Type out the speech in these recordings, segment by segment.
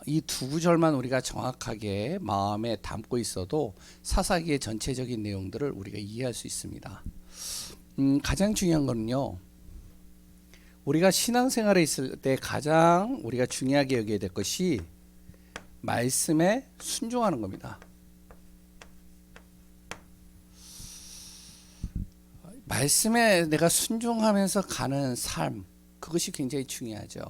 이 두 구절만 우리가 정확하게 마음에 담고 있어도 사사기의 전체적인 내용들을 우리가 이해할 수 있습니다. 가장 중요한 거는요. 우리가 신앙생활에 있을 때 가장 우리가 중요하게 여겨야 될 것이 말씀에 순종하는 겁니다. 말씀에 내가 순종하면서 가는 삶, 그것이 굉장히 중요하죠.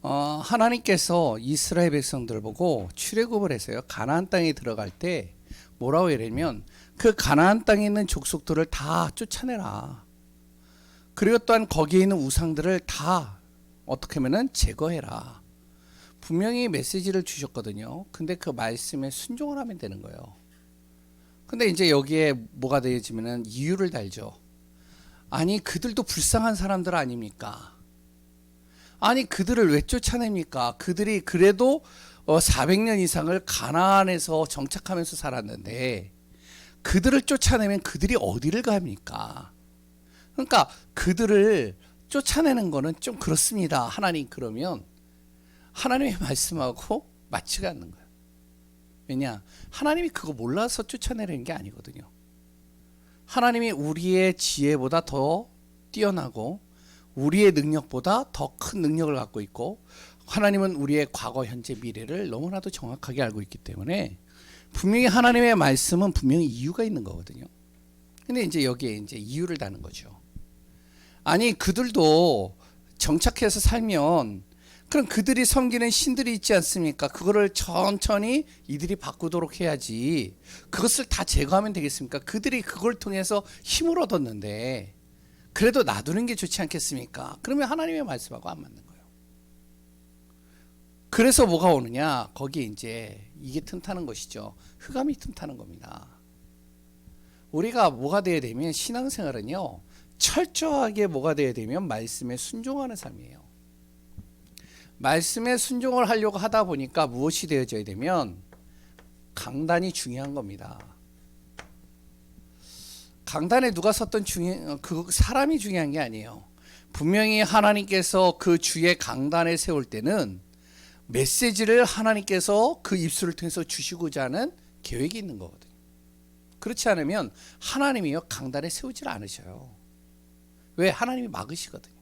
하나님께서 이스라엘 백성들을 보고 출애굽을 해서요. 가나안 땅에 들어갈 때 뭐라고 이러냐면 그 가나안 땅에 있는 족속들을 다 쫓아내라. 그리고 또한 거기에 있는 우상들을 다 어떻게 하면은 제거해라. 분명히 메시지를 주셨거든요. 근데 그 말씀에 순종을 하면 되는 거예요. 근데 이제 여기에 뭐가 되어지면은 이유를 달죠. 아니 그들도 불쌍한 사람들 아닙니까? 아니 그들을 왜 쫓아냅니까? 그들이 그래도 400년 이상을 가나안에서 정착하면서 살았는데 그들을 쫓아내면 그들이 어디를 갑니까? 그러니까 그들을 쫓아내는 거는 좀 그렇습니다. 하나님 그러면 하나님의 말씀하고 맞지가 않는 거예요. 왜냐? 하나님이 그거 몰라서 쫓아내는 게 아니거든요. 하나님이 우리의 지혜보다 더 뛰어나고 우리의 능력보다 더 큰 능력을 갖고 있고 하나님은 우리의 과거, 현재, 미래를 너무나도 정확하게 알고 있기 때문에 분명히 하나님의 말씀은 분명히 이유가 있는 거거든요. 근데 이제 여기에 이제 이유를 다는 거죠. 아니 그들도 정착해서 살면 그럼 그들이 섬기는 신들이 있지 않습니까? 그거를 천천히 이들이 바꾸도록 해야지. 그것을 다 제거하면 되겠습니까? 그들이 그걸 통해서 힘을 얻었는데 그래도 놔두는 게 좋지 않겠습니까? 그러면 하나님의 말씀하고 안 맞는 거예요. 그래서 뭐가 오느냐? 거기에 이제 이게 틈타는 것이죠. 흑암이 틈타는 겁니다. 우리가 뭐가 돼야 되면 신앙생활은요. 철저하게 뭐가 돼야 되면 말씀에 순종하는 삶이에요. 말씀에 순종을 하려고 하다 보니까 무엇이 되어져야 되면 강단이 중요한 겁니다. 강단에 누가 섰던 그 사람이 중요한 게 아니에요. 분명히 하나님께서 그 주의 강단에 세울 때는 메시지를 하나님께서 그 입술을 통해서 주시고자 하는 계획이 있는 거거든요. 그렇지 않으면 하나님이요 강단에 세우질 않으셔요. 왜? 하나님이 막으시거든요.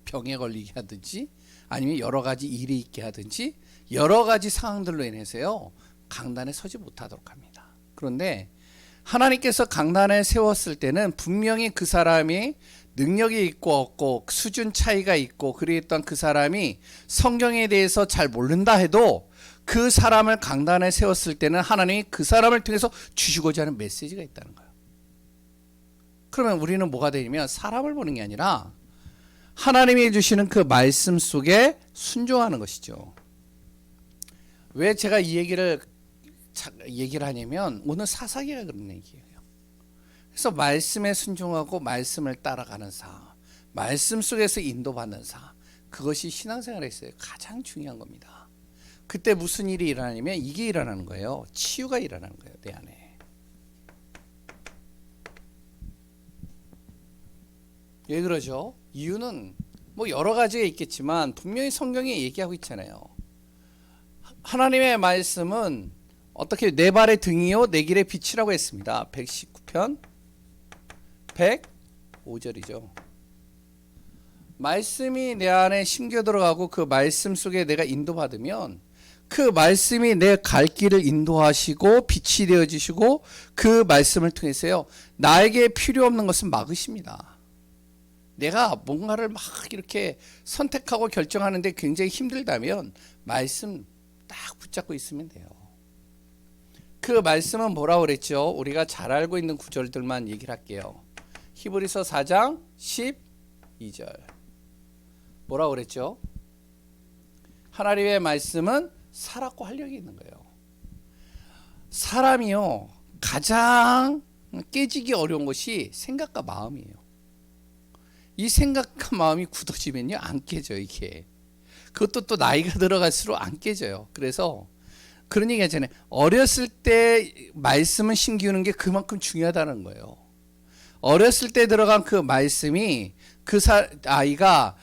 병에 걸리게 하든지 아니면 여러 가지 일이 있게 하든지 여러 가지 상황들로 인해서요 강단에 서지 못하도록 합니다. 그런데 하나님께서 강단에 세웠을 때는 분명히 그 사람이 능력이 있고 없고 수준 차이가 있고 그랬던 그 사람이 성경에 대해서 잘 모른다 해도 그 사람을 강단에 세웠을 때는 하나님이 그 사람을 통해서 주시고자 하는 메시지가 있다는 거예요. 그러면 우리는 뭐가 되냐면 사람을 보는 게 아니라 하나님이 주시는 그 말씀 속에 순종하는 것이죠. 왜 제가 이 얘기를 하냐면 오늘 사사기가 그런 얘기예요. 그래서 말씀에 순종하고 말씀을 따라가는 삶, 말씀 속에서 인도받는 삶, 그것이 신앙생활에 있어요. 가장 중요한 겁니다. 그때 무슨 일이 일어나냐면 이게 일어나는 거예요. 치유가 일어나는 거예요. 내 안에. 왜 그러죠? 이유는 뭐 여러 가지가 있겠지만 분명히 성경에 얘기하고 있잖아요. 하나님의 말씀은 어떻게 내 발의 등이요 내 길의 빛이라고 했습니다. 119편 105절이죠. 말씀이 내 안에 심겨 들어가고 그 말씀 속에 내가 인도받으면 그 말씀이 내 갈 길을 인도하시고 빛이 되어주시고 그 말씀을 통해서요 나에게 필요 없는 것은 막으십니다. 내가 뭔가를 막 이렇게 선택하고 결정하는데 굉장히 힘들다면 말씀 딱 붙잡고 있으면 돼요. 그 말씀은 뭐라고 그랬죠? 우리가 잘 알고 있는 구절들만 얘기를 할게요. 히브리서 4장 12절 뭐라고 그랬죠? 하나님의 말씀은 살았고 활력이 있는 거예요. 사람이요 가장 깨지기 어려운 것이 생각과 마음이에요. 이 생각과 마음이 굳어지면요 안 깨져요. 이게 그것도 또 나이가 들어갈수록 안 깨져요. 그래서 그런 얘기 하잖아요. 어렸을 때 말씀을 심기우는 게 그만큼 중요하다는 거예요. 어렸을 때 들어간 그 말씀이 그 아이가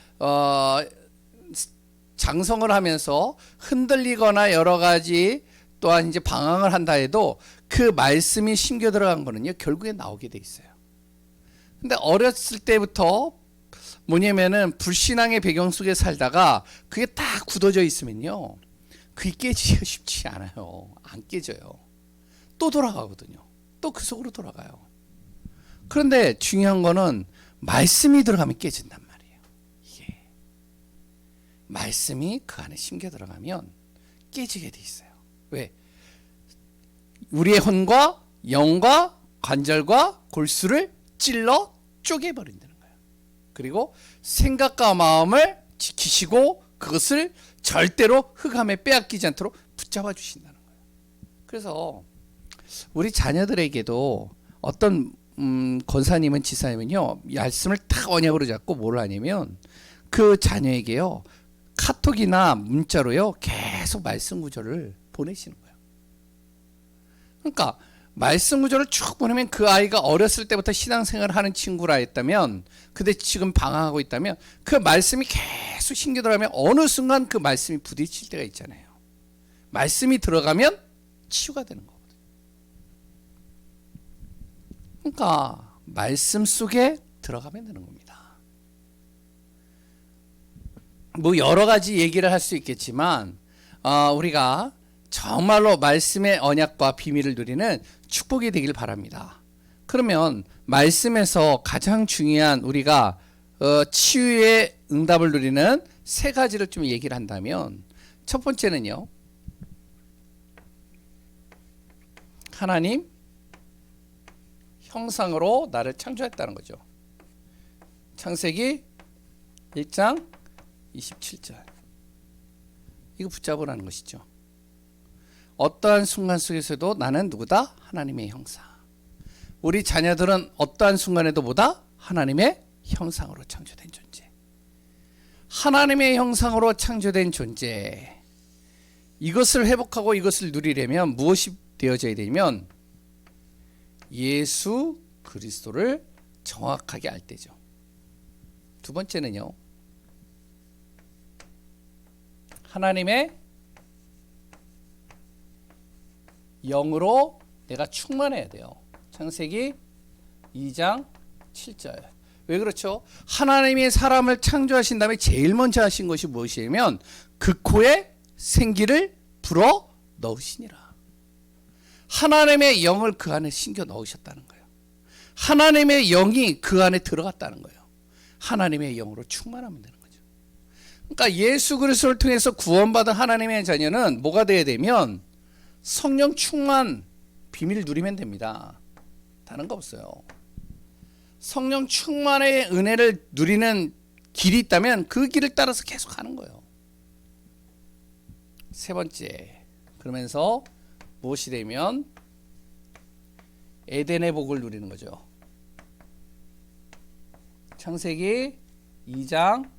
장성을 하면서 흔들리거나 여러 가지 또한 이제 방황을 한다 해도 그 말씀이 심겨 들어간 거는요, 결국에 나오게 돼 있어요. 근데 어렸을 때부터 뭐냐면은 불신앙의 배경 속에 살다가 그게 딱 굳어져 있으면요, 그게 깨지기가 쉽지 않아요. 안 깨져요. 또 돌아가거든요. 또 그 속으로 돌아가요. 그런데 중요한 거는 말씀이 들어가면 깨진단 말이에요. 이게 말씀이 그 안에 심겨 들어가면 깨지게 돼 있어요. 왜? 우리의 혼과 영과 관절과 골수를 찔러 쪼개버린다는 거예요. 그리고 생각과 마음을 지키시고 그것을 절대로 흑암에 빼앗기지 않도록 붙잡아 주신다는 거예요. 그래서 우리 자녀들에게도 어떤 권사님은 지사님은요, 말씀을 딱 언약으로 잡고 뭘 하냐면 그 자녀에게요, 카톡이나 문자로요, 계속 말씀 구절을 보내시는 거예요. 그러니까 말씀 구절을 쭉 보내면 그 아이가 어렸을 때부터 신앙생활을 하는 친구라 했다면, 근데 지금 방황하고 있다면 그 말씀이 계속 신겨 들어가면 어느 순간 그 말씀이 부딪힐 때가 있잖아요. 말씀이 들어가면 치유가 되는 거거든요. 그러니까 말씀 속에 들어가면 되는 겁니다. 뭐 여러 가지 얘기를 할 수 있겠지만 우리가 정말로 말씀의 언약과 비밀을 누리는 축복이 되길 바랍니다. 그러면 말씀에서 가장 중요한 우리가 치유의 응답을 누리는 세 가지를 좀 얘기를 한다면, 첫 번째는요, 하나님 형상으로 나를 창조했다는 거죠. 창세기 1장 27절. 이거 붙잡으라는 것이죠. 어떠한 순간 속에서도 나는 누구다? 하나님의 형상. 우리 자녀들은 어떠한 순간에도 뭐다? 하나님의 형상으로 창조된 존재. 하나님의 형상으로 창조된 존재. 이것을 회복하고 이것을 누리려면 무엇이 되어져야 되냐면 예수 그리스도를 정확하게 알 때죠. 두 번째는요, 하나님의 영으로 내가 충만해야 돼요. 창세기 2장 7절. 왜 그렇죠? 하나님이 사람을 창조하신 다음에 제일 먼저 하신 것이 무엇이냐면 그 코에 생기를 불어 넣으시니라. 하나님의 영을 그 안에 심겨 넣으셨다는 거예요. 하나님의 영이 그 안에 들어갔다는 거예요. 하나님의 영으로 충만하면 되는 거죠. 그러니까 예수 그리스도를 통해서 구원받은 하나님의 자녀는 뭐가 돼야 되면 성령 충만 비밀을 누리면 됩니다. 다른 거 없어요. 성령 충만의 은혜를 누리는 길이 있다면 그 길을 따라서 계속 가는 거예요. 세 번째, 그러면서 무엇이 되면 에덴의 복을 누리는 거죠. 창세기 2장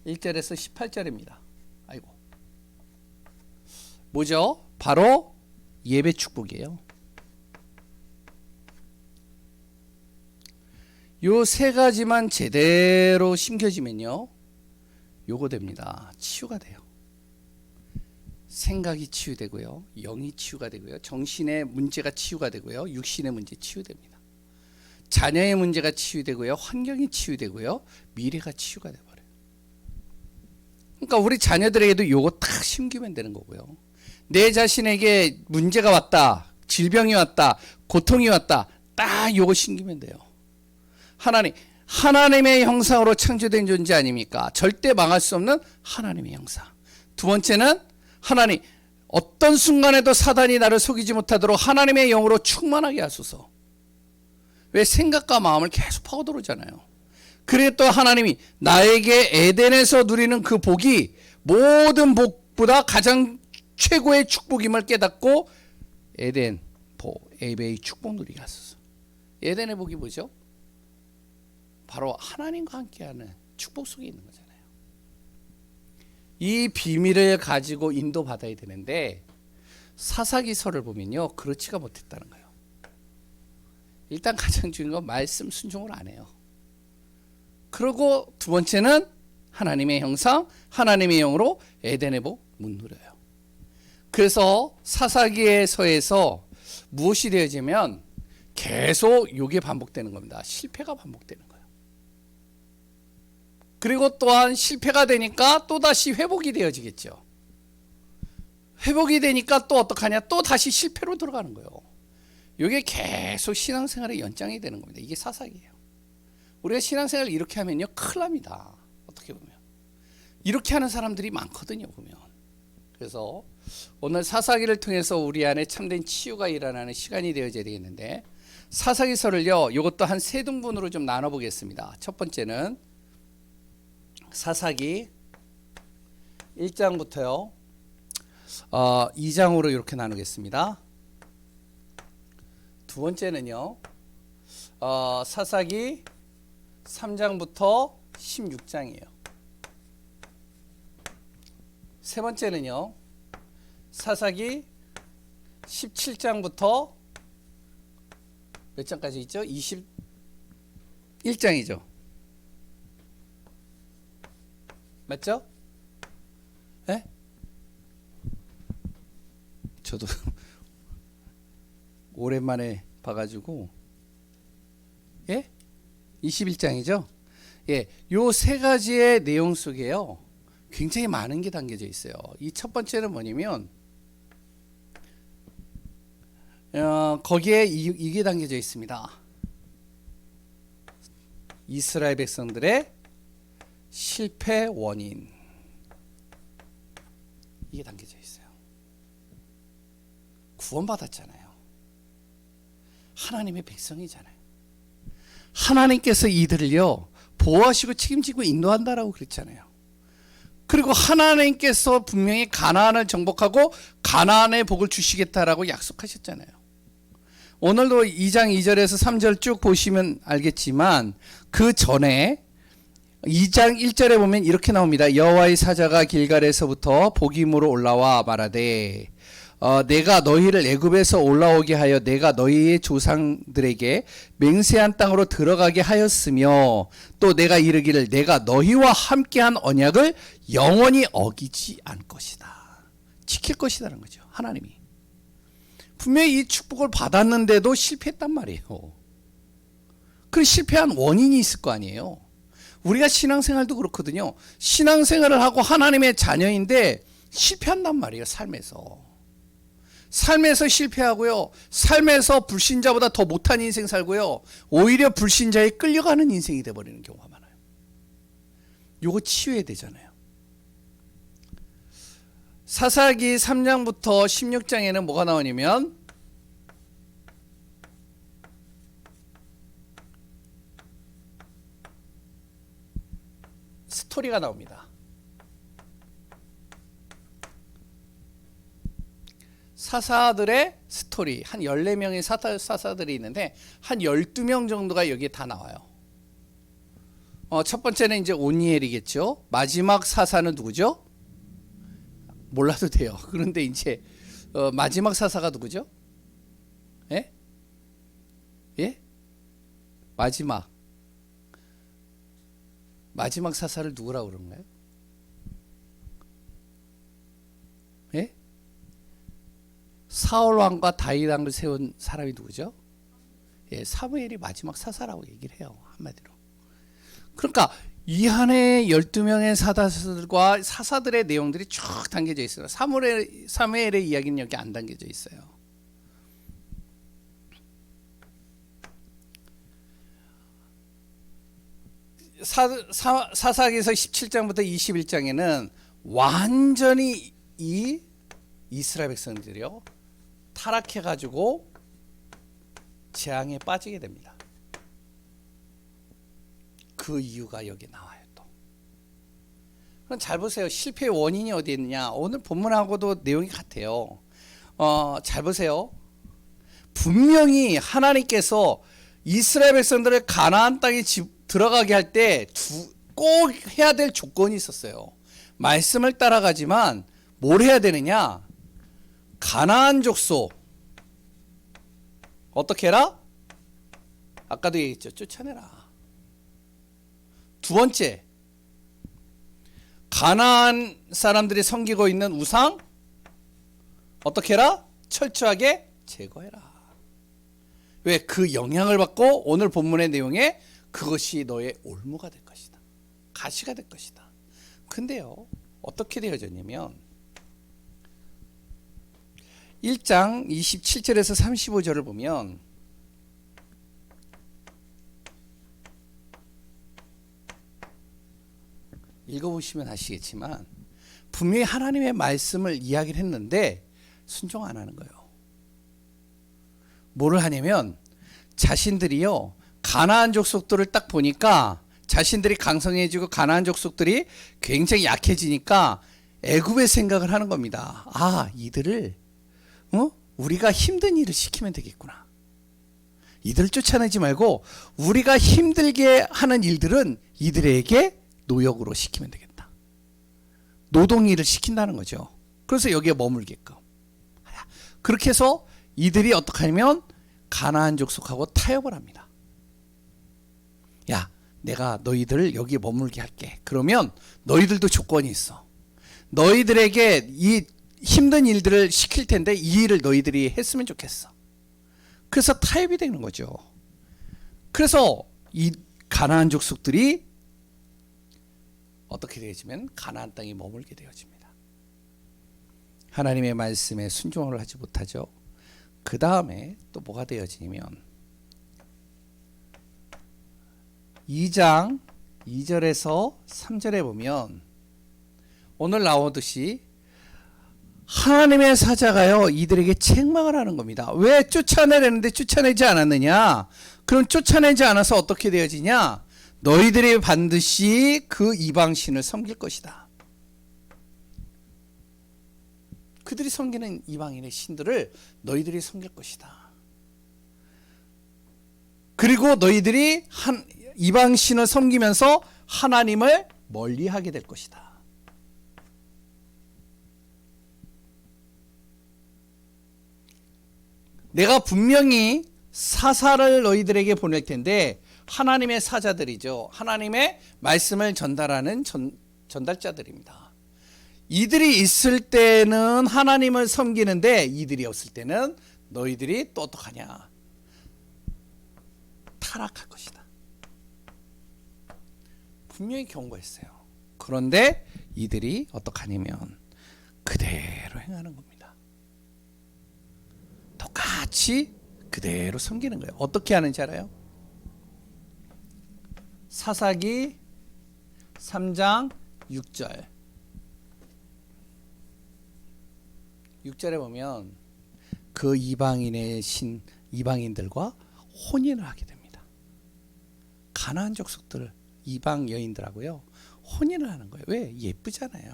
1절에서 18절입니다. 아이고. 뭐죠? 바로 예배 축복이에요. 요 세 가지만 제대로 심겨지면요, 요거 됩니다. 치유가 돼요. 생각이 치유되고요, 영이 치유가 되고요, 정신의 문제가 치유가 되고요, 육신의 문제 치유됩니다. 자녀의 문제가 치유되고요, 환경이 치유되고요, 미래가 치유가 돼버려요. 그러니까 우리 자녀들에게도 요거 딱 심기면 되는 거고요. 내 자신에게 문제가 왔다, 질병이 왔다, 고통이 왔다, 딱 요거 심기면 돼요. 하나님의 형상으로 창조된 존재 아닙니까? 절대 망할 수 없는 하나님의 형상. 두 번째는 하나님, 어떤 순간에도 사단이 나를 속이지 못하도록 하나님의 영으로 충만하게 하소서. 왜? 생각과 마음을 계속 파고들잖아요. 그리고 또 하나님이 나에게 에덴에서 누리는 그 복이 모든 복보다 가장 최고의 축복임을 깨닫고 에덴 복, 에베의 축복 누리게 하소서. 에덴의 복이 뭐죠? 바로 하나님과 함께하는 축복 속에 있는 거잖아요. 이 비밀을 가지고 인도받아야 되는데 사사기서를 보면요, 그렇지가 못했다는 거예요. 일단 가장 중요한 건 말씀 순종을 안 해요. 그리고 두 번째는 하나님의 형상, 하나님의 영으로 에덴의 복 못 누려요. 그래서 사사기에서에서 무엇이 되어지면 계속 이게 반복되는 겁니다. 실패가 반복되는 거예요. 그리고 또한 실패가 되니까 또다시 회복이 되어지겠죠. 회복이 되니까 또 어떡하냐? 또 다시 실패로 들어가는 거예요. 이게 계속 신앙생활의 연장이 되는 겁니다. 이게 사사기예요. 우리가 신앙생활을 이렇게 하면요, 큰일 납니다. 어떻게 보면. 이렇게 하는 사람들이 많거든요, 보면. 그래서 오늘 사사기를 통해서 우리 안에 참된 치유가 일어나는 시간이 되어져야 되겠는데, 사사기서를요, 이것도 한 세 등분으로 좀 나눠보겠습니다. 첫 번째는 사사기 1장부터요, 2장으로 이렇게 나누겠습니다. 두 번째는요, 사사기 3장부터 16장이에요. 세 번째는요, 사사기 17장부터 몇 장까지 있죠? 21장이죠. 맞죠? 예? 저도 오랜만에 봐가지고, 예? 21장이죠? 예, 요 세 가지의 내용 속에요, 굉장히 많은 게 담겨져 있어요. 이 첫 번째는 뭐냐면, 거기에 이게 담겨져 있습니다. 이스라엘 백성들의 실패 원인. 이게 담겨져 있어요. 구원받았잖아요. 하나님의 백성이잖아요. 하나님께서 이들을요, 보호하시고 책임지고 인도한다라고 그랬잖아요. 그리고 하나님께서 분명히 가나안을 정복하고 가나안의 복을 주시겠다라고 약속하셨잖아요. 오늘도 2장 2절에서 3절 쭉 보시면 알겠지만, 그 전에 2장 1절에 보면 이렇게 나옵니다. 여호와의 사자가 길갈에서부터 복임으로 올라와 말하되, 내가 너희를 애굽에서 올라오게 하여 내가 너희의 조상들에게 맹세한 땅으로 들어가게 하였으며, 또 내가 이르기를 내가 너희와 함께한 언약을 영원히 어기지 않을 것이다. 지킬 것이다라는 거죠. 하나님이 분명히 이 축복을 받았는데도 실패했단 말이에요. 그 실패한 원인이 있을 거 아니에요. 우리가 신앙생활도 그렇거든요. 신앙생활을 하고 하나님의 자녀인데 실패한단 말이에요. 삶에서 실패하고요, 삶에서 불신자보다 더 못한 인생 살고요, 오히려 불신자에 끌려가는 인생이 돼버리는 경우가 많아요. 요거 치유해야 되잖아요. 사사기 3장부터 16장에는 뭐가 나오냐면, 스토리가 나옵니다. 사사들의 스토리, 한 14명의 사사들이 있는데 한 12명 정도가 여기에 다 나와요. 첫 번째는 이제 오니엘이겠죠. 마지막 사사는 누구죠? 몰라도 돼요. 그런데 이제 마지막 사사가 누구죠? 예? 예? 마지막 사사를 누구라고 그런가요? 예? 사울 왕과 다윗 왕을 세운 사람이 누구죠? 예, 사무엘이 마지막 사사라고 얘기를 해요. 한마디로. 그러니까 이 안에 12명의 사사들과 사사들의 내용들이 쭉 담겨져 있어요. 사무엘의 이야기는 여기 안 담겨져 있어요. 사사기에서 17장부터 21장에는 완전히 이 이스라엘 백성들이요, 타락해가지고 재앙에 빠지게 됩니다. 그 이유가 여기 나와요. 또 그럼 잘 보세요. 실패의 원인이 어디 있느냐. 오늘 본문하고도 내용이 같아요. 잘 보세요. 분명히 하나님께서 이스라엘 백성들을 가나안 땅에 들어가게 할 때 꼭 해야 될 조건이 있었어요. 말씀을 따라가지만 뭘 해야 되느냐. 가나안 족속 어떻게 해라? 아까도 얘기했죠. 쫓아내라. 두 번째, 가나안 사람들이 섬기고 있는 우상 어떻게 해라? 철저하게 제거해라. 왜? 그 영향을 받고 오늘 본문의 내용에 그것이 너의 올무가 될 것이다. 가시가 될 것이다. 근데요, 어떻게 되어졌냐면 1장 27절에서 35절을 보면 읽어보시면 아시겠지만 분명히 하나님의 말씀을 이야기를 했는데 순종 안 하는 거예요. 뭐를 하냐면 자신들이요, 가나안 족속들을 딱 보니까 자신들이 강성해지고 가나안 족속들이 굉장히 약해지니까 애굽의 생각을 하는 겁니다. 아, 이들을 우리가 힘든 일을 시키면 되겠구나. 이들을 쫓아내지 말고 우리가 힘들게 하는 일들은 이들에게 노역으로 시키면 되겠다. 노동일을 시킨다는 거죠. 그래서 여기에 머물게끔. 그렇게 해서 이들이 어떻게 하냐면 가나안 족속하고 타협을 합니다. 야, 내가 너희들을 여기에 머물게 할게. 그러면 너희들도 조건이 있어. 너희들에게 이 힘든 일들을 시킬 텐데 이 일을 너희들이 했으면 좋겠어. 그래서 타협이 되는 거죠. 그래서 이 가나안 족속들이 어떻게 되어지면 가나안 땅에 머물게 되어집니다. 하나님의 말씀에 순종을 하지 못하죠. 그 다음에 또 뭐가 되어지냐면 2장 2절에서 3절에 보면 오늘 나오듯이 하나님의 사자가요 이들에게 책망을 하는 겁니다. 왜 쫓아내려는데 쫓아내지 않았느냐? 그럼 쫓아내지 않아서 어떻게 되어지냐? 너희들이 반드시 그 이방신을 섬길 것이다. 그들이 섬기는 이방인의 신들을 너희들이 섬길 것이다. 그리고 너희들이 이방신을 섬기면서 하나님을 멀리하게 될 것이다. 내가 분명히 사사를 너희들에게 보낼 텐데 하나님의 사자들이죠. 하나님의 말씀을 전달하는 전달자들입니다. 이들이 있을 때는 하나님을 섬기는데 이들이 없을 때는 너희들이 또 어떡하냐? 타락할 것이다. 분명히 경고했어요. 그런데 이들이 어떡하냐면 그대로 행하는 겁니다. 똑같이 그대로 섬기는 거예요. 어떻게 하는지 알아요? 사사기 3장 6절 6절에 보면 그 이방인의 이방인들과 혼인을 하게 됩니다. 가나안 족속들 이방 여인들하고요 혼인을 하는 거예요. 왜? 예쁘잖아요.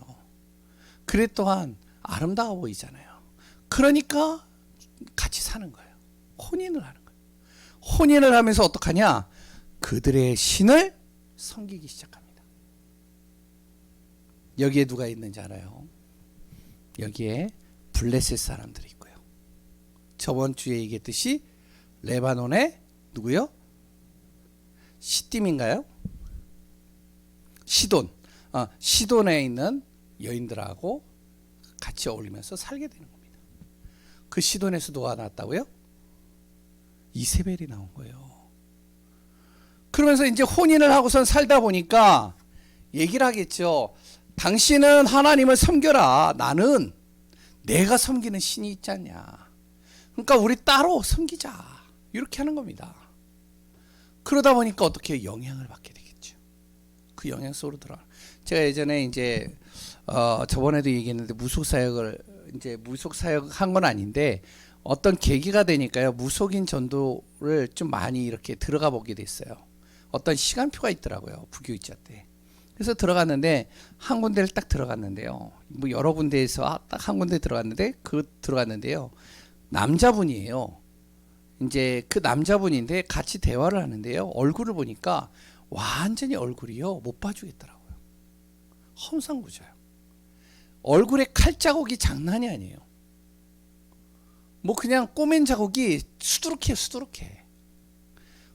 그래 또한 아름다워 보이잖아요. 그러니까 같이 사는 거예요. 혼인을 하는 거예요. 혼인을 하면서 어떡하냐? 그들의 신을 섬기기 시작합니다. 여기에 누가 있는지 알아요? 여기에 블레셋 사람들이 있고요. 저번 주에 얘기했듯이 레바논에 누구요? 시딤인가요? 시돈에 있는 여인들하고 같이 어울리면서 살게 되는 겁니다. 그 시돈에서 누가 나왔다고요? 이세벨이 나온 거예요. 그러면서 이제 혼인을 하고선 살다 보니까 얘기를 하겠죠. 당신은 하나님을 섬겨라. 나는 내가 섬기는 신이 있지 않냐. 그러니까 우리 따로 섬기자. 이렇게 하는 겁니다. 그러다 보니까 어떻게 영향을 받게 되겠죠. 그 영향 속으로 들어가. 제가 예전에 이제 저번에도 얘기했는데 무속 사역을 이제 무속 사역한 건 아닌데 어떤 계기가 되니까요. 무속인 전도를 좀 많이 이렇게 들어가 보게 됐어요. 어떤 시간표가 있더라고요. 부교육자 때. 그래서 들어갔는데 한 군데를 딱 들어갔는데요. 뭐 여러 군데에서 딱 한 군데 들어갔는데요. 남자분이에요. 이제 그 남자분인데 같이 대화를 하는데요. 얼굴을 보니까 완전히 얼굴이요. 못 봐주겠더라고요. 험상궂어요. 얼굴에 칼 자국이 장난이 아니에요. 뭐 그냥 꼬맨 자국이 수두룩해.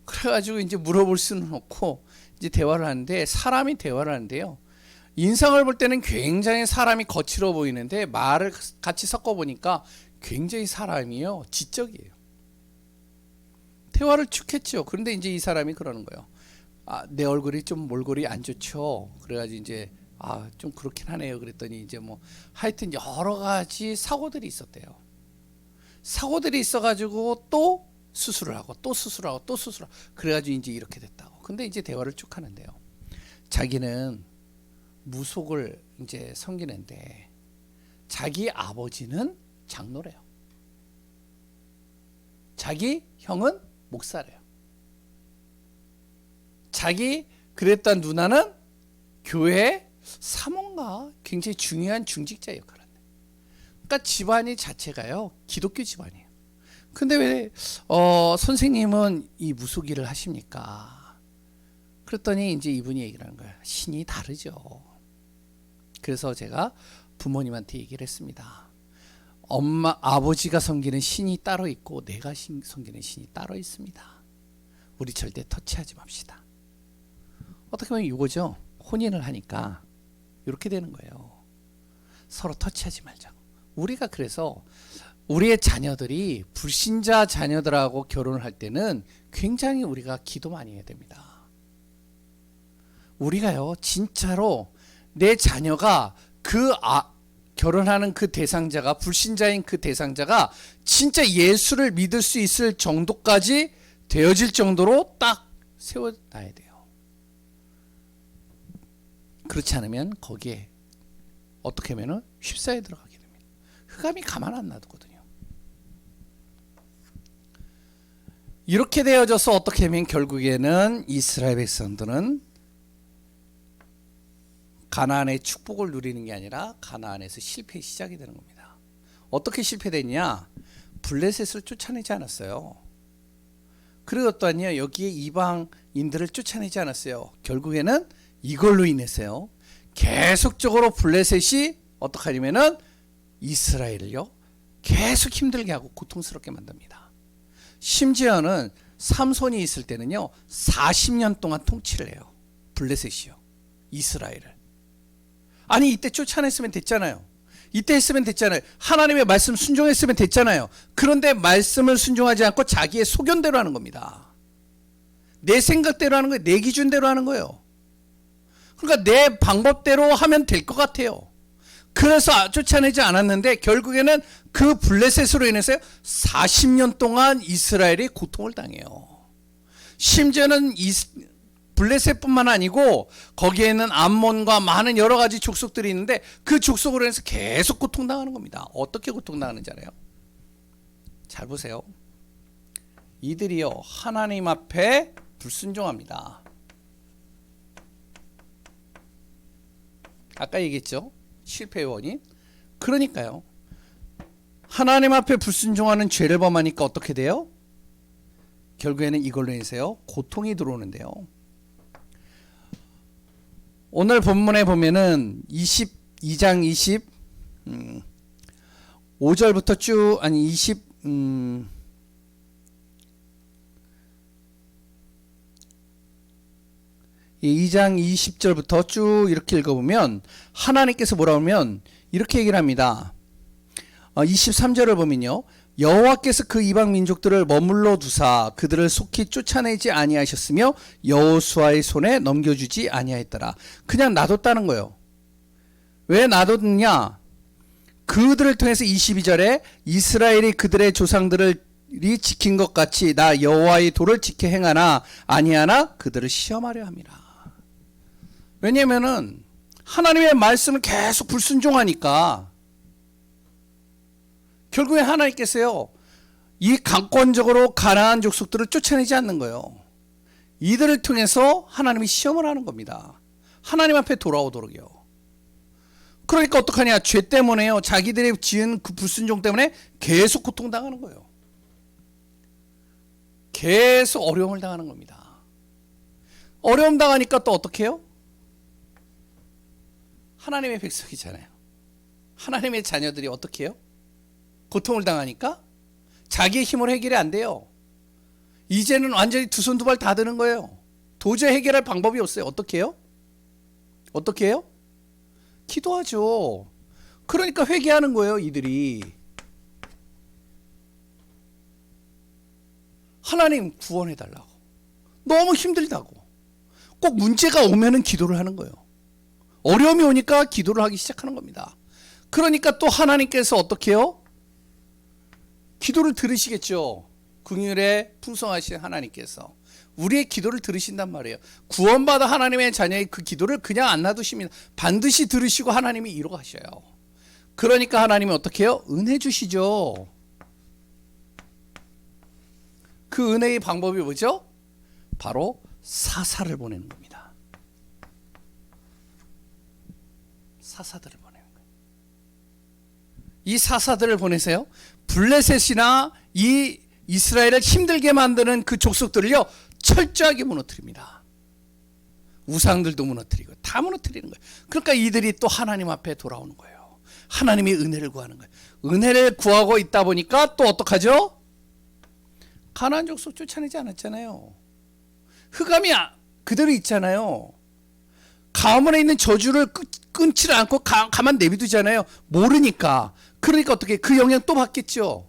그래가지고 이제 물어볼 수는 없고 이제 대화를 하는데 사람이 대화를 하는데요. 인상을 볼 때는 굉장히 사람이 거칠어 보이는데 말을 같이 섞어 보니까 굉장히 사람이요 지적이에요. 대화를 쭉 했죠. 그런데 이제 이 사람이 그러는 거예요. 아, 내 얼굴이 좀 몰골이 안 좋죠. 그래가지고 이제 좀 그렇긴 하네요. 그랬더니 이제 뭐 하여튼 여러 가지 사고들이 있었대요. 사고들이 있어가지고 또 수술을 하고 또 수술하고 또 수술하고 그래가지고 이제 이렇게 됐다고. 근데 이제 대화를 쭉 하는데요. 자기는 무속을 이제 섬기는데 자기 아버지는 장로래요. 자기 형은 목사래요. 자기 그랬던 누나는 교회 사모인가 굉장히 중요한 중직자 역할을 한대. 그러니까 집안이 자체가요 기독교 집안이에요. 근데 왜 선생님은 이 무속 일을 하십니까? 그랬더니 이제 이분이 얘기를 하는 거야. 신이 다르죠. 그래서 제가 부모님한테 얘기를 했습니다. 아버지가 섬기는 신이 따로 있고 내가 섬기는 신이 따로 있습니다. 우리 절대 터치하지 맙시다. 어떻게 보면 이거죠. 혼인을 하니까 이렇게 되는 거예요. 서로 터치하지 말자고. 우리가 그래서 우리의 자녀들이 불신자 자녀들하고 결혼을 할 때는 굉장히 우리가 기도 많이 해야 됩니다. 우리가요 진짜로 내 자녀가 결혼하는 그 대상자가 불신자인 그 대상자가 진짜 예수를 믿을 수 있을 정도까지 되어질 정도로 딱 세워놔야 돼요. 그렇지 않으면 거기에 어떻게 하면 휩싸여 들어가게 됩니다. 흑암이 가만 안 놔두거든요. 이렇게 되어져서 어떻게 하면 결국에는 이스라엘 백성들은 가나안의 축복을 누리는 게 아니라 가나안에서 실패의 시작이 되는 겁니다. 어떻게 실패됐냐? 블레셋을 쫓아내지 않았어요. 그리고 또한요 여기에 이방인들을 쫓아내지 않았어요. 결국에는 이걸로 인해서요 계속적으로 블레셋이 어떻게 하냐면은 이스라엘을요 계속 힘들게 하고 고통스럽게 만듭니다. 심지어는 삼손이 있을 때는요 40년 동안 통치를 해요. 블레셋이요 이스라엘을. 아니 이때 쫓아냈으면 됐잖아요. 이때 했으면 됐잖아요. 하나님의 말씀 순종했으면 됐잖아요. 그런데 말씀을 순종하지 않고 자기의 소견대로 하는 겁니다. 내 생각대로 하는 거예요. 내 기준대로 하는 거예요. 그러니까 내 방법대로 하면 될 것 같아요. 그래서 쫓아내지 않았는데 결국에는 그 블레셋으로 인해서 40년 동안 이스라엘이 고통을 당해요. 심지어는 블레셋뿐만 아니고 거기에는 암몬과 많은 여러 가지 족속들이 있는데 그 족속으로 인해서 계속 고통당하는 겁니다. 어떻게 고통당하는지 알아요? 잘 보세요. 이들이요 하나님 앞에 불순종합니다. 아까 얘기했죠. 실패의 원인. 그러니까요. 하나님 앞에 불순종하는 죄를 범하니까 어떻게 돼요? 결국에는 이걸로 인해서요 고통이 들어오는데요. 오늘 본문에 보면은 22장 25절부터 쭉 2장 20절부터 쭉 이렇게 읽어보면 하나님께서 뭐라고 하면 이렇게 얘기를 합니다. 23절을 보면요. 여호와께서 그 이방 민족들을 머물러 두사 그들을 속히 쫓아내지 아니하셨으며 여호수아의 손에 넘겨주지 아니하였더라. 그냥 놔뒀다는 거예요. 왜 놔뒀느냐? 그들을 통해서 22절에 이스라엘이 그들의 조상들을 지킨 것 같이 나 여호와의 도를 지켜 행하나 아니하나 그들을 시험하려 함이라. 왜냐면은 하나님의 말씀을 계속 불순종하니까 결국에 하나님께서요 이 강권적으로 가나안 족속들을 쫓아내지 않는 거예요. 이들을 통해서 하나님이 시험을 하는 겁니다. 하나님 앞에 돌아오도록요. 그러니까 어떡하냐? 죄 때문에요. 자기들이 지은 그 불순종 때문에 계속 고통당하는 거예요. 계속 어려움을 당하는 겁니다. 어려움 당하니까 또 어떻게 해요? 하나님의 백성이잖아요. 하나님의 자녀들이 어떻게 해요? 고통을 당하니까 자기의 힘으로 해결이 안 돼요. 이제는 완전히 두 손 두 발 다 드는 거예요. 도저히 해결할 방법이 없어요. 어떻게 해요? 어떻게 해요? 기도하죠. 그러니까 회개하는 거예요, 이들이. 하나님 구원해 달라고. 너무 힘들다고. 꼭 문제가 오면은 기도를 하는 거예요. 어려움이 오니까 기도를 하기 시작하는 겁니다. 그러니까 또 하나님께서 어떻게 해요? 기도를 들으시겠죠. 긍휼에 풍성하신 하나님께서 우리의 기도를 들으신단 말이에요. 구원받아 하나님의 자녀의 그 기도를 그냥 안 놔두십니다. 반드시 들으시고 하나님이 이루어가셔요. 그러니까 하나님이 어떻게 해요? 은혜 주시죠. 그 은혜의 방법이 뭐죠? 바로 사사를 보내는 겁니다. 사사들을 보내는 거예요. 이 사사들을 보내세요. 블레셋이나 이 이스라엘을 힘들게 만드는 그 족속들을요 철저하게 무너뜨립니다. 우상들도 무너뜨리고 다 무너뜨리는 거예요. 그러니까 이들이 또 하나님 앞에 돌아오는 거예요. 하나님의 은혜를 구하는 거예요. 은혜를 구하고 있다 보니까 또 어떡하죠? 가나안 족속 쫓아내지 않았잖아요. 흑암이 그대로 있잖아요. 가문에 있는 저주를 끊지를 않고 가만 내비두잖아요. 모르니까. 그러니까 어떻게 그 영향 또 받겠죠.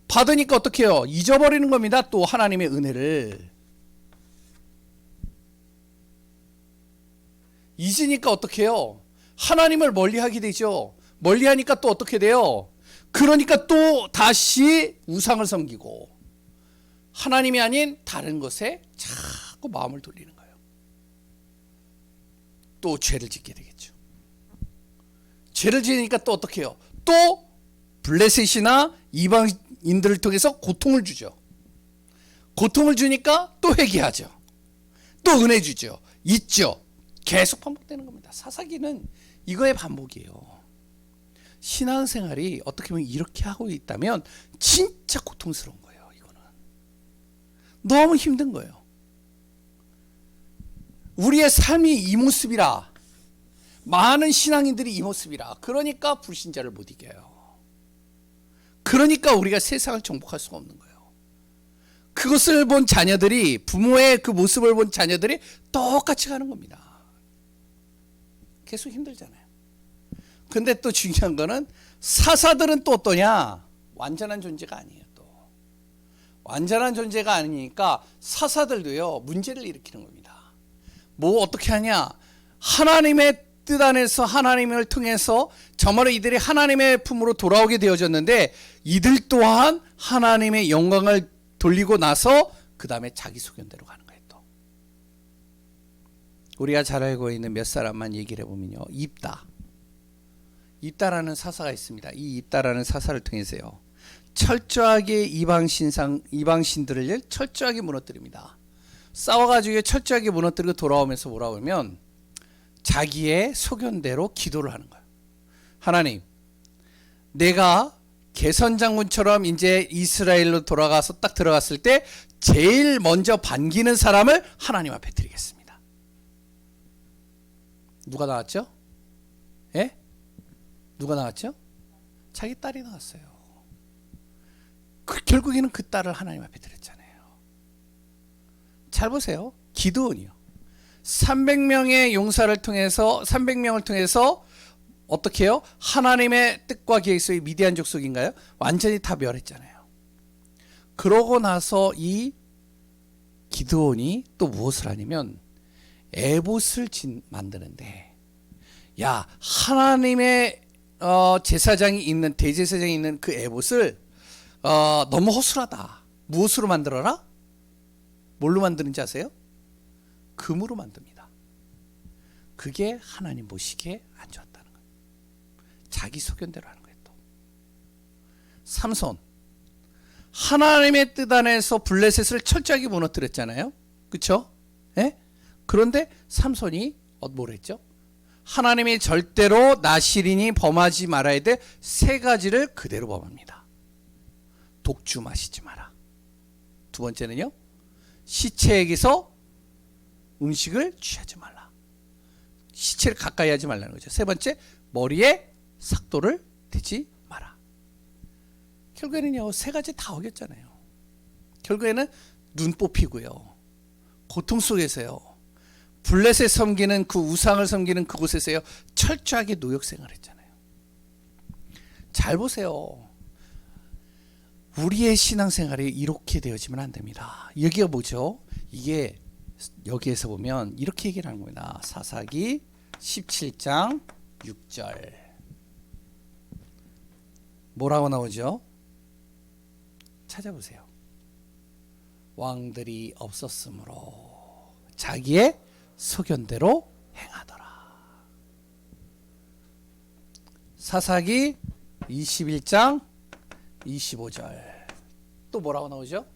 받으니까 어떻게 해요? 잊어버리는 겁니다. 또 하나님의 은혜를. 잊으니까 어떻게 해요? 하나님을 멀리하게 되죠. 멀리하니까 또 어떻게 돼요? 그러니까 또 다시 우상을 섬기고 하나님이 아닌 다른 것에 자꾸 마음을 돌리는 거예요. 또 죄를 짓게 되겠죠. 죄를 지으니까 또 어떻게 해요? 또 블레셋이나 이방인들을 통해서 고통을 주죠. 고통을 주니까 또 회개하죠. 또 은혜 주죠. 잊죠. 계속 반복되는 겁니다. 사사기는 이거의 반복이에요. 신앙생활이 어떻게 보면 이렇게 하고 있다면 진짜 고통스러운 거예요. 이거는 너무 힘든 거예요. 우리의 삶이 이 모습이라, 많은 신앙인들이 이 모습이라, 그러니까 불신자를 못 이겨요. 그러니까 우리가 세상을 정복할 수가 없는 거예요. 그것을 본 자녀들이, 부모의 그 모습을 본 자녀들이 똑같이 가는 겁니다. 계속 힘들잖아요. 근데 또 중요한 거는 사사들은 또 어떠냐? 완전한 존재가 아니에요. 또 완전한 존재가 아니니까 사사들도요 문제를 일으키는 겁니다. 뭐 어떻게 하냐? 하나님의 뜻 안에서 하나님을 통해서 정말로 이들이 하나님의 품으로 돌아오게 되어졌는데 이들 또한 하나님의 영광을 돌리고 나서 그 다음에 자기 소견대로 가는 거예요. 또 우리가 잘 알고 있는 몇 사람만 얘기를 해보면요, 입다라는 사사가 있습니다. 이 입다라는 사사를 통해서요 철저하게 이방신들을 철저하게 무너뜨립니다. 싸워가지고 철저하게 무너뜨리고 돌아오면서 뭐라고 하면 자기의 소견대로 기도를 하는 거예요. 하나님, 내가 개선장군처럼 이제 이스라엘로 돌아가서 딱 들어갔을 때 제일 먼저 반기는 사람을 하나님 앞에 드리겠습니다. 누가 나왔죠? 예? 누가 나왔죠? 자기 딸이 나왔어요. 결국에는 그 딸을 하나님 앞에 드렸잖아요. 잘 보세요. 기드온이요. 300명의 용사를 통해서 300명을 통해서 어떻게 해요? 하나님의 뜻과 계획 속의 미디안 족속인가요? 완전히 다 멸했잖아요. 그러고 나서 이 기드온이 또 무엇을 하냐면 에봇을 만드는데, 야, 하나님의 제사장이 있는, 대제사장이 있는 그 에봇을 너무 허술하다. 무엇으로 만들어라? 뭘로 만드는지 아세요? 금으로 만듭니다. 그게 하나님 보시기에 안 좋았다는 거예요. 자기 소견대로 하는 거예요. 또 삼손, 하나님의 뜻 안에서 블레셋을 철저하게 무너뜨렸잖아요. 그렇죠? 예? 그런데 삼손이 뭘 했죠? 하나님이 절대로 나실인이 범하지 말아야 될 세 가지를 그대로 범합니다. 독주 마시지 마라. 두 번째는요, 시체에게서 음식을 취하지 말라. 시체를 가까이 하지 말라는 거죠. 세 번째, 머리에 삭도를 대지 마라. 결국에는요, 세 가지 다 어겼잖아요. 결국에는 눈 뽑히고요, 고통 속에서요, 블레셋 섬기는 그 우상을 섬기는 그곳에서요 철저하게 노역 생활했잖아요. 잘 보세요. 우리의 신앙생활이 이렇게 되어지면 안 됩니다. 여기가 뭐죠? 이게 여기에서 보면 이렇게 얘기를 하는 겁니다. 사사기 17장 6절 뭐라고 나오죠? 찾아보세요. 왕들이 없었으므로 자기의 소견대로 행하더라. 사사기 21장 25절 또 뭐라고 나오죠?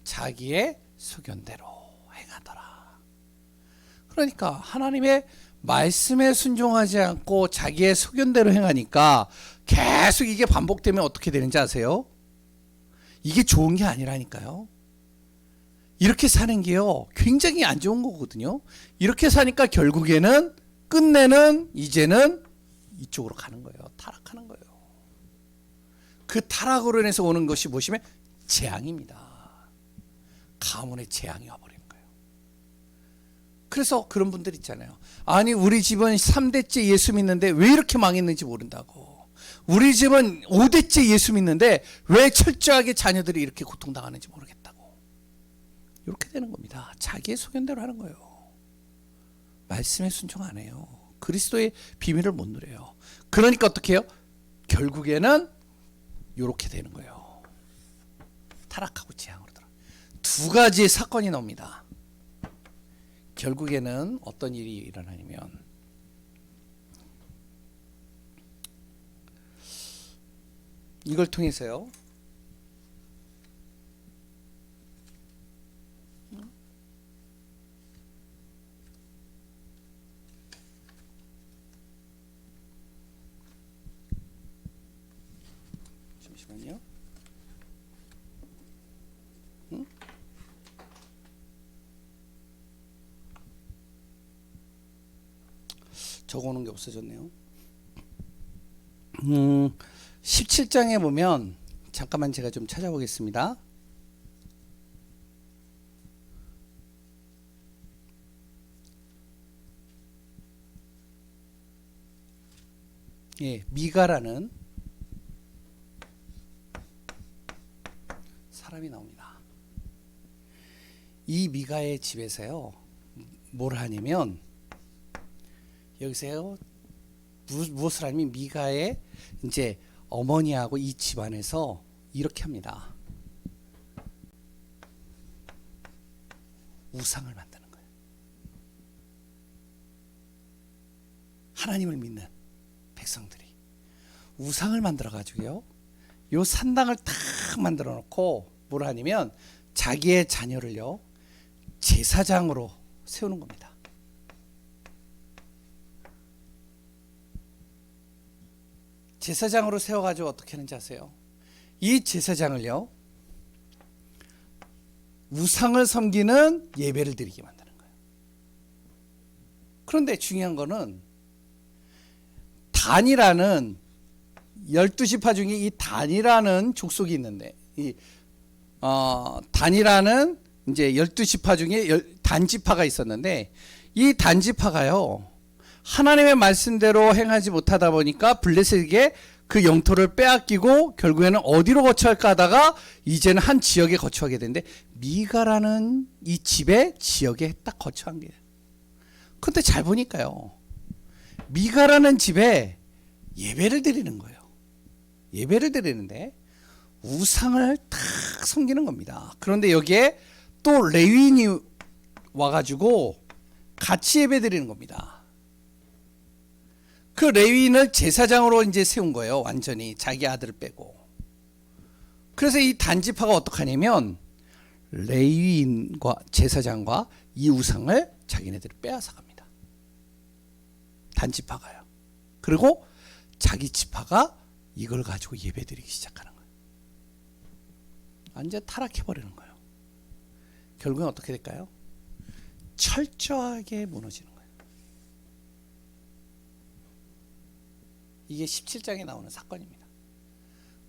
자기의 소견대로 행하더라. 그러니까 하나님의 말씀에 순종하지 않고 자기의 소견대로 행하니까 계속 이게 반복되면 어떻게 되는지 아세요? 이게 좋은 게 아니라니까요. 이렇게 사는 게요 굉장히 안 좋은 거거든요. 이렇게 사니까 결국에는 끝내는 이제는 이쪽으로 가는 거예요. 타락하는 거예요. 그 타락으로 인해서 오는 것이 무엇이면 재앙입니다. 가문의 재앙이 와버리는 거예요. 그래서 그런 분들 있잖아요. 아니 우리 집은 3대째 예수 믿는데 왜 이렇게 망했는지 모른다고. 우리 집은 5대째 예수 믿는데 왜 철저하게 자녀들이 이렇게 고통당하는지 모르겠다고. 이렇게 되는 겁니다. 자기의 소견대로 하는 거예요. 말씀에 순종 안 해요. 그리스도의 비밀을 못 누려요. 그러니까 어떻게 해요? 결국에는 이렇게 되는 거예요. 타락하고 재앙으로 들어. 두 가지의 사건이 나옵니다. 결국에는 어떤 일이 일어나냐면 이걸 통해서요. 잠시만요. 적어놓은 게 없어졌네요. 17장에 보면 잠깐만 제가 좀 찾아보겠습니다. 예, 미가라는 사람이 나옵니다. 이 미가의 집에서요, 뭘 하냐면 여기서요 무엇을 하냐면 미가의 이제 어머니하고 이 집안에서 이렇게 합니다. 우상을 만드는 거예요. 하나님을 믿는 백성들이 우상을 만들어 가지고요. 요 산당을 탁 만들어 놓고 뭘 하냐면 자기의 자녀를요. 제사장으로 세우는 겁니다. 제사장으로 세워가지고 어떻게 하는지 아세요? 이 제사장을요 우상을 섬기는 예배를 드리게 만드는 거예요. 그런데 중요한 거는 단이라는 12지파 중에 이 단이라는 족속이 있는데 단이라는 이제 12지파 중에 단지파가 있었는데 이 단지파가요 하나님의 말씀대로 행하지 못하다 보니까 블레셋에게 그 영토를 빼앗기고 결국에는 어디로 거처할까 하다가 이제는 한 지역에 거처하게 되는데 미가라는 이 집의 지역에 딱 거처한 거예요. 근데 잘 보니까요 미가라는 집에 예배를 드리는 거예요. 예배를 드리는데 우상을 탁 섬기는 겁니다. 그런데 여기에 또 레위인이 와가지고 같이 예배 드리는 겁니다. 그 레위인을 제사장으로 이제 세운 거예요. 완전히 자기 아들을 빼고. 그래서 이 단지파가 어떡하냐면 레위인과 제사장과 이 우상을 자기네들이 빼앗아 갑니다. 단지파가요. 그리고 자기 지파가 이걸 가지고 예배드리기 시작하는 거예요. 완전 타락해버리는 거예요. 결국엔 어떻게 될까요? 철저하게 무너지는 거예요. 이게 17장에 나오는 사건입니다.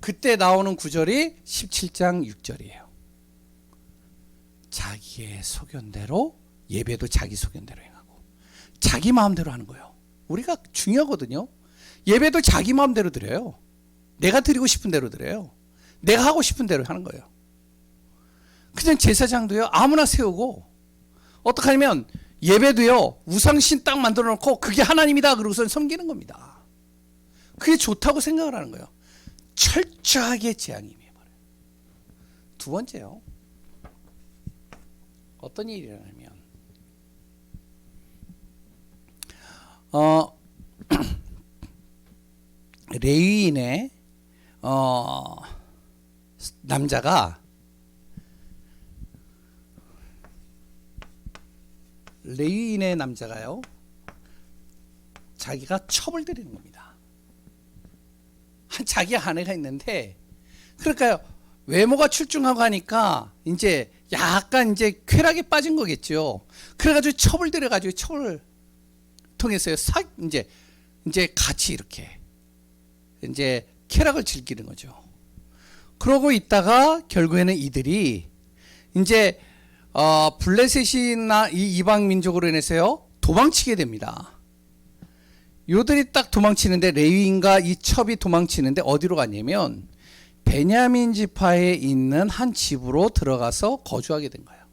그때 나오는 구절이 17장 6절이에요. 자기의 소견대로 예배도 자기 소견대로 행하고 자기 마음대로 하는 거예요. 우리가 중요하거든요. 예배도 자기 마음대로 드려요. 내가 드리고 싶은 대로 드려요. 내가 하고 싶은 대로 하는 거예요. 그냥 제사장도요, 아무나 세우고, 어떡하냐면 예배도요, 우상신 딱 만들어 놓고 그게 하나님이다 그러고서 섬기는 겁니다. 그게 좋다고 생각을 하는 거예요. 철저하게 제한이 임해버려요. 두 번째요, 어떤 일이 일어나면 레위인의 남자가 레위인의 남자가요, 자기가 첩을 들이는 겁니다. 자기 아내가 있는데, 그러니까요, 외모가 출중하고 하니까 이제 약간 이제 쾌락에 빠진 거겠죠. 그래가지고 첩을 들여가지고 첩을 통해서요, 이제 같이 이렇게 이제 쾌락을 즐기는 거죠. 그러고 있다가 결국에는 이들이 이제 블레셋이나 이 이방 민족으로 인해서요, 도망치게 됩니다. 요들이 딱 도망치는데, 레위인과 이 첩이 도망치는데 어디로 갔냐면 베냐민 지파에 있는 한 집으로 들어가서 거주하게 된 거예요.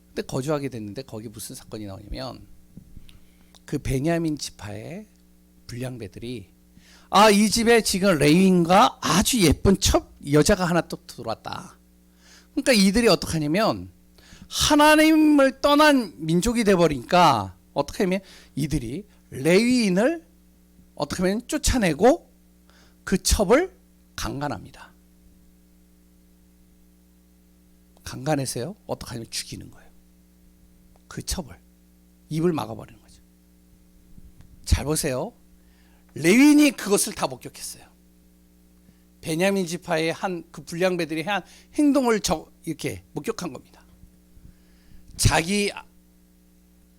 근데 거주하게 됐는데 거기 무슨 사건이 나오냐면, 그 베냐민 지파의 불량배들이 이 집에 지금 레위인과 아주 예쁜 첩 여자가 하나 또 들어왔다. 그러니까 이들이 어떻게 하냐면, 하나님을 떠난 민족이 되어버리니까 어떻게 하면 이들이 레위인을 어떻게 하면 쫓아내고 그 첩을 강간합니다. 강간해서요, 어떻게 하면 죽이는 거예요. 그 첩을 입을 막아버리는 거죠. 잘 보세요. 레위인이 그것을 다 목격했어요. 베냐민 지파의 한 그 불량배들이 한 행동을 이렇게 목격한 겁니다.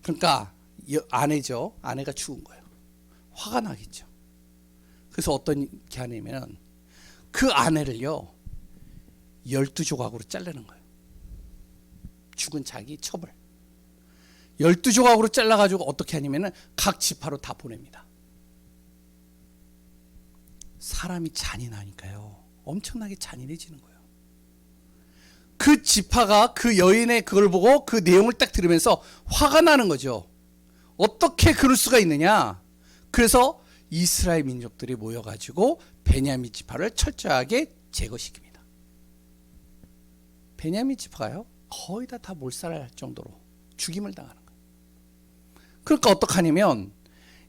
그러니까 아내죠. 아내가 죽은 거예요. 화가 나겠죠. 그래서 어떤 게 하냐면 그 아내를요, 12조각으로 자르는 거예요. 죽은 자기 첩을 12조각으로 잘라가지고 어떻게 하냐면 각 지파로 다 보냅니다. 사람이 잔인하니까요, 엄청나게 잔인해지는 거예요. 그 지파가 그 여인의 그걸 보고 그 내용을 딱 들으면서 화가 나는 거죠. 어떻게 그럴 수가 있느냐. 그래서 이스라엘 민족들이 모여가지고 베냐민 지파를 철저하게 제거시킵니다. 베냐민 지파가요, 거의 다 몰살할 정도로 죽임을 당하는 거예요. 그러니까 어떡하냐면,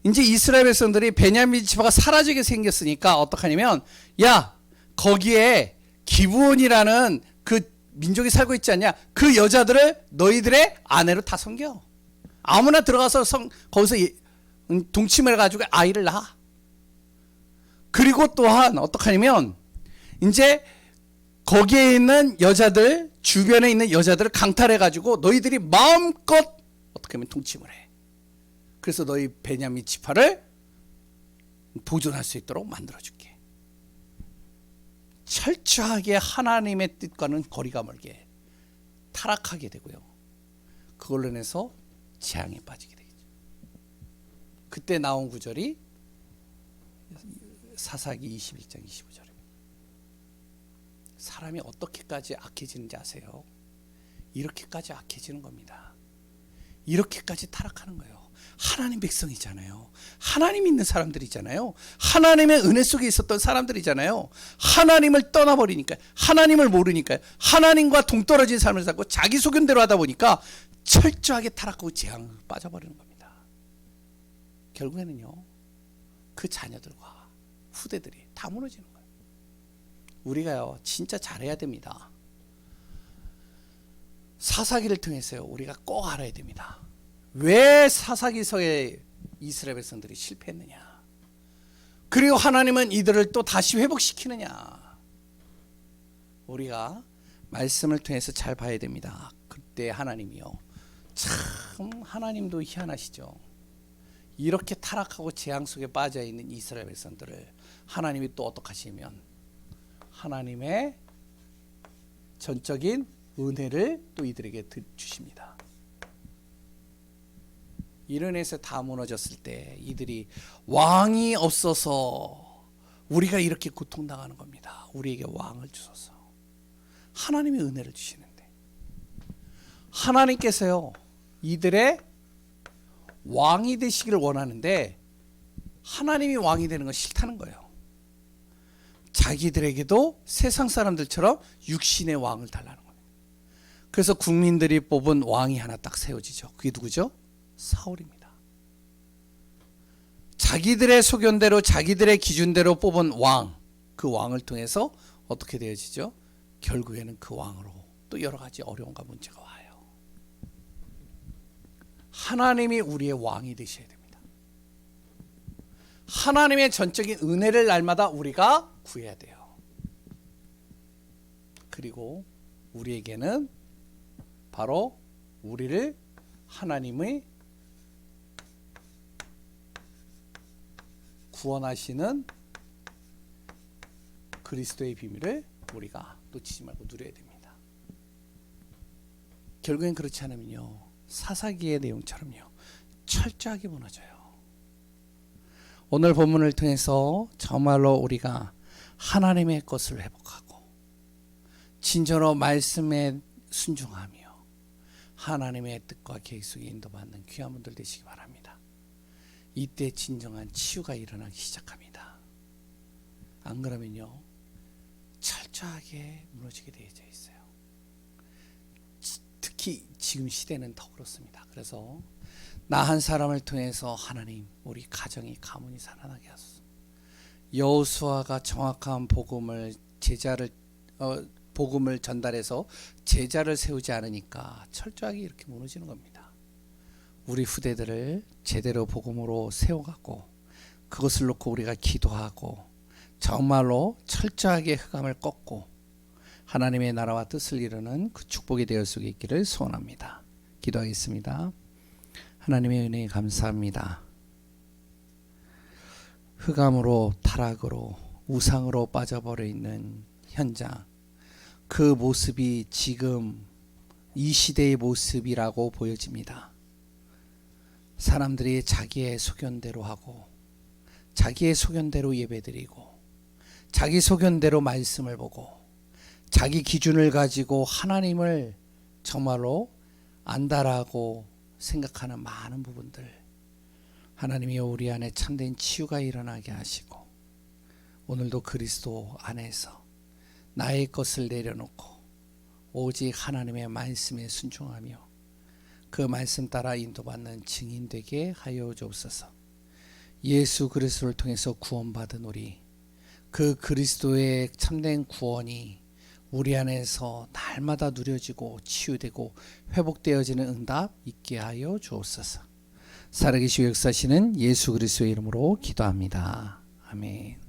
이제 이스라엘 백성들이 베냐민 지파가 사라지게 생겼으니까 어떡하냐면, 야, 거기에 기브온이라는 그 민족이 살고 있지 않냐, 그 여자들을 너희들의 아내로 다 섬겨. 아무나 들어가서 거기서 동침을 해가지고 아이를 낳아. 그리고 또한 어떡하냐면, 이제 거기에 있는 여자들, 주변에 있는 여자들을 강탈해가지고 너희들이 마음껏 어떻게 하면 동침을 해. 그래서 너희 베냐민 지파를 보존할 수 있도록 만들어줄게. 철저하게 하나님의 뜻과는 거리가 멀게 타락하게 되고요, 그걸로 인해서 재앙에 빠지게 되겠죠. 그때 나온 구절이 사사기 21장 25절입니다. 사람이 어떻게까지 악해지는지 아세요? 이렇게까지 악해지는 겁니다. 이렇게까지 타락하는 거예요. 하나님 백성이잖아요. 하나님 있는 사람들이잖아요. 하나님의 은혜 속에 있었던 사람들이잖아요. 하나님을 떠나버리니까, 하나님을 모르니까, 하나님과 동떨어진 삶을 살고 자기 소견대로 하다 보니까 철저하게 타락하고 재앙에 빠져버리는 겁니다. 결국에는요, 그 자녀들과 후대들이 다 무너지는 거예요. 우리가요, 진짜 잘해야 됩니다. 사사기를 통해서요, 우리가 꼭 알아야 됩니다. 왜 사사기서에 이스라엘 백성들이 실패했느냐, 그리고 하나님은 이들을 또 다시 회복시키느냐, 우리가 말씀을 통해서 잘 봐야 됩니다. 그때 하나님이요, 참 하나님도 희한하시죠. 이렇게 타락하고 재앙 속에 빠져있는 이스라엘 백성들을 하나님이 또 어떻게 하시면 하나님의 전적인 은혜를 또 이들에게 주십니다. 이런 에서 다 무너졌을 때 이들이 왕이 없어서 우리가 이렇게 고통당하는 겁니다. 우리에게 왕을 주소서. 하나님이 은혜를 주시는데 하나님께서요 이들의 왕이 되시기를 원하는데 하나님이 왕이 되는 건 싫다는 거예요. 자기들에게도 세상 사람들처럼 육신의 왕을 달라는 겁니다. 그래서 국민들이 뽑은 왕이 하나 딱 세워지죠. 그게 누구죠? 사울입니다. 자기들의 소견대로 자기들의 기준대로 뽑은 왕, 그 왕을 통해서 어떻게 되어지죠? 결국에는 그 왕으로 또 여러 가지 어려움과 문제가 와요. 하나님이 우리의 왕이 되셔야 됩니다. 하나님의 전적인 은혜를 날마다 우리가 구해야 돼요. 그리고 우리에게는 바로 우리를 하나님의 구원하시는 그리스도의 비밀을 우리가 놓치지 말고 누려야 됩니다. 결국엔 그렇지 않으면요 사사기의 내용처럼요 철저하게 무너져요. 오늘 본문을 통해서 정말로 우리가 하나님의 것을 회복하고 진정으로 말씀에 순종하며 하나님의 뜻과 계획 속에 인도받는 귀한 분들 되시기 바랍니다. 이때 진정한 치유가 일어나기 시작합니다. 안 그러면요 철저하게 무너지게 되어져 있어요. 특히 지금 시대는 더 그렇습니다. 그래서 나 한 사람을 통해서 하나님 우리 가정이 가문이 살아나게 하소서. 여호수아가 정확한 복음을 전달해서 제자를 세우지 않으니까 철저하게 이렇게 무너지는 겁니다. 우리 후대들을 제대로 복음으로 세워갖고 그것을 놓고 우리가 기도하고 정말로 철저하게 흑암을 꺾고 하나님의 나라와 뜻을 이루는 그 축복이 되어 수 있기를 소원합니다. 기도하겠습니다. 하나님의 은혜에 감사합니다. 흑암으로 타락으로 우상으로 빠져버려 있는 현장, 그 모습이 지금 이 시대의 모습이라고 보여집니다. 사람들이 자기의 소견대로 하고 자기의 소견대로 예배드리고 자기 소견대로 말씀을 보고 자기 기준을 가지고 하나님을 정말로 안다라고 생각하는 많은 부분들, 하나님이 우리 안에 참된 치유가 일어나게 하시고 오늘도 그리스도 안에서 나의 것을 내려놓고 오직 하나님의 말씀에 순종하며 그 말씀 따라 인도받는 증인 되게 하여 주옵소서. 예수 그리스도를 통해서 구원받은 우리, 그 그리스도의 참된 구원이 우리 안에서 날마다 누려지고 치유되고 회복되어지는 응답 있게 하여 주옵소서. 살아계시고 역사하시는 예수 그리스도의 이름으로 기도합니다. 아멘.